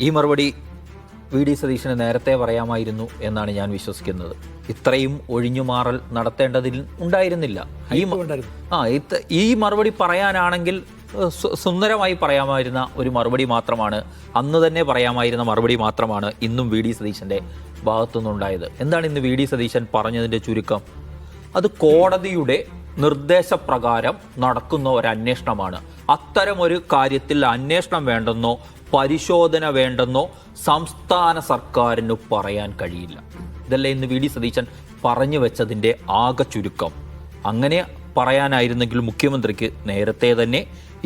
ഈ മറുപടി വി.ഡി. സതീശന് നേരത്തെ പറയാമായിരുന്നു എന്നാണ് ഞാൻ വിശ്വസിക്കുന്നത്. ഇത്രയും ഒഴിഞ്ഞുമാറൽ നടത്തേണ്ടതിൽ ഉണ്ടായിരുന്നില്ല. ഈ മറുപടി പറയാനാണെങ്കിൽ സുന്ദരമായി പറയാമായിരുന്ന ഒരു മറുപടി മാത്രമാണ്, അന്ന് തന്നെ പറയാമായിരുന്ന മറുപടി മാത്രമാണ് ഇന്നും വി.ഡി. സതീശൻ്റെ ഭാഗത്തുനിന്നുണ്ടായത്. എന്താണ് ഇന്ന് വി.ഡി. സതീശൻ പറഞ്ഞതിൻ്റെ ചുരുക്കം? അത് കോടതിയുടെ നിർദ്ദേശപ്രകാരം നടക്കുന്ന ഒരു അന്വേഷണമാണ്. അത്തരമൊരു കാര്യത്തിൽ അന്വേഷണം വേണ്ടെന്നോ പരിശോധന വേണ്ടെന്നോ സംസ്ഥാന സർക്കാരിന് പറയാൻ കഴിയില്ല. ഇതല്ലേ ഇന്ന് വി.ഡി. സതീശൻ പറഞ്ഞു വെച്ചതിൻ്റെ ആകെ ചുരുക്കം. അങ്ങനെ പറയാനായിരുന്നെങ്കിൽ മുഖ്യമന്ത്രിക്ക് നേരത്തെ തന്നെ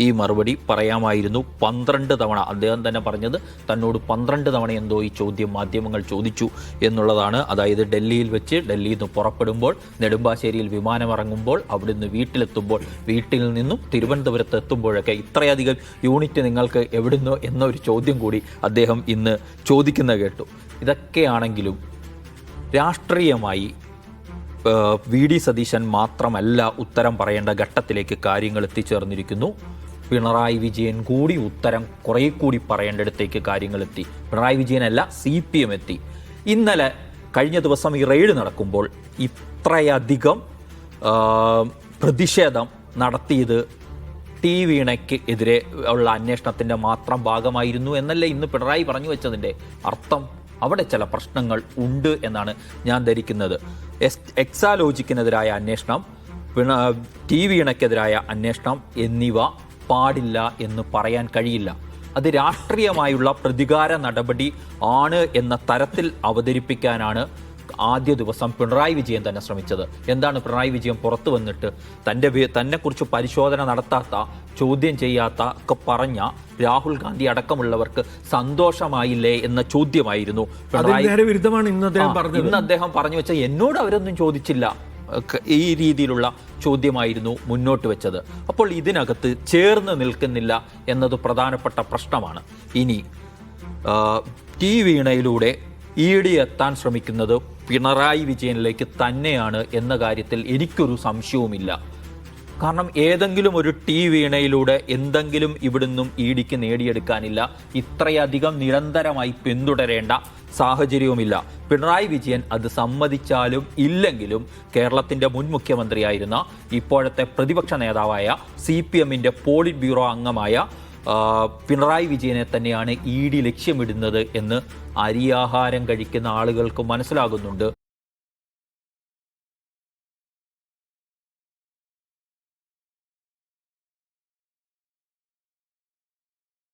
ഈ മറുപടി പറയാമായിരുന്നു. 12 തവണ അദ്ദേഹം തന്നെ പറഞ്ഞത് തന്നോട് 12 തവണ എന്തോ ഈ ചോദ്യം മാധ്യമങ്ങൾ ചോദിച്ചു എന്നുള്ളതാണ്. അതായത് ഡൽഹിയിൽ വെച്ച്, ഡൽഹിയിൽ നിന്ന് പുറപ്പെടുമ്പോൾ, നെടുമ്പാശ്ശേരിയിൽ വിമാനമിറങ്ങുമ്പോൾ, അവിടുന്ന് വീട്ടിലെത്തുമ്പോൾ, വീട്ടിൽ നിന്നും തിരുവനന്തപുരത്ത് എത്തുമ്പോഴൊക്കെ ഇത്രയധികം യൂണിറ്റ് നിങ്ങൾക്ക് എവിടുന്നോ എന്നൊരു ചോദ്യം കൂടി അദ്ദേഹം ഇന്ന് ചോദിക്കുന്നത് കേട്ടു. ഇതൊക്കെയാണെങ്കിലും രാഷ്ട്രീയമായി വി.ഡി. സതീശൻ മാത്രമല്ല ഉത്തരം പറയേണ്ട ഘട്ടത്തിലേക്ക് കാര്യങ്ങൾ എത്തിച്ചേർന്നിരിക്കുന്നു. പിണറായി വിജയൻ കൂടി ഉത്തരം കുറേ കൂടി പറയേണ്ടിടത്തേക്ക് കാര്യങ്ങൾ എത്തി. പിണറായി വിജയനല്ല, CPM എത്തി. ഇന്നലെ കഴിഞ്ഞ ദിവസം ഈ റെയ്ഡ് നടക്കുമ്പോൾ ഇത്രയധികം പ്രതിഷേധം നടത്തിയത് ടി വീണയ്ക്ക് എതിരെ ഉള്ള അന്വേഷണത്തിൻ്റെ മാത്രം ഭാഗമായിരുന്നു എന്നല്ലേ ഇന്ന് പിണറായി പറഞ്ഞു വെച്ചതിൻ്റെ അർത്ഥം? അവിടെ ചില പ്രശ്നങ്ങൾ ഉണ്ട് എന്നാണ് ഞാൻ ധരിക്കുന്നത്. എക്സാലോജിക്കിനെതിരായ അന്വേഷണം, ടി വീണയ്ക്കെതിരായ അന്വേഷണം എന്നിവ പാടില്ല എന്ന് പറയാൻ കഴിയില്ല. അത് രാഷ്ട്രീയമായുള്ള പ്രതികാര നടപടി ആണ് എന്ന തരത്തിൽ അവതരിപ്പിക്കാനാണ് ദിവസം പിണറായി വിജയൻ തന്നെ ശ്രമിച്ചത്. എന്താണ് പിണറായി വിജയൻ പുറത്തു വന്നിട്ട് തന്നെക്കുറിച്ച് പരിശോധന നടത്താത്ത, ചോദ്യം ചെയ്യാത്ത ഒക്കെ പറഞ്ഞ രാഹുൽ ഗാന്ധി അടക്കമുള്ളവർക്ക് സന്തോഷമായില്ലേ എന്ന ചോദ്യമായിരുന്നു പിണറായി. ഇന്ന് അദ്ദേഹം പറഞ്ഞു വെച്ച എന്നോട് അവരൊന്നും ചോദിച്ചില്ല, ഈ രീതിയിലുള്ള ചോദ്യമായിരുന്നു മുന്നോട്ട് വെച്ചത്. അപ്പോൾ ഇതിനകത്ത് ചേർന്ന് നിൽക്കുന്നില്ല എന്നത് പ്രധാനപ്പെട്ട പ്രശ്നമാണ്. ഇനി ടി വീണയിലൂടെ ED എത്താൻ ശ്രമിക്കുന്നത് പിണറായി വിജയനിലേക്ക് തന്നെയാണ് എന്ന കാര്യത്തിൽ എനിക്കൊരു സംശയവുമില്ല. കാരണം ഏതെങ്കിലും ഒരു ടി വീണയിലൂടെ എന്തെങ്കിലും ഇവിടുന്നും EDക്ക് നേടിയെടുക്കാനില്ല. ഇത്രയധികം നിരന്തരമായി പിന്തുടരേണ്ട സാഹചര്യവുമില്ല. പിണറായി വിജയൻ അത് സമ്മതിച്ചാലും ഇല്ലെങ്കിലും കേരളത്തിൻ്റെ മുൻ മുഖ്യമന്ത്രിയായിരുന്ന, ഇപ്പോഴത്തെ പ്രതിപക്ഷ നേതാവായ, CPMൻ്റെ പോളിറ്റ് ബ്യൂറോ അംഗമായ പിണറായി വിജയനെ തന്നെയാണ് ED ലക്ഷ്യമിടുന്നത് എന്ന് അരിയാഹാരം കഴിക്കുന്ന ആളുകൾക്ക് മനസ്സിലാകുന്നുണ്ട്.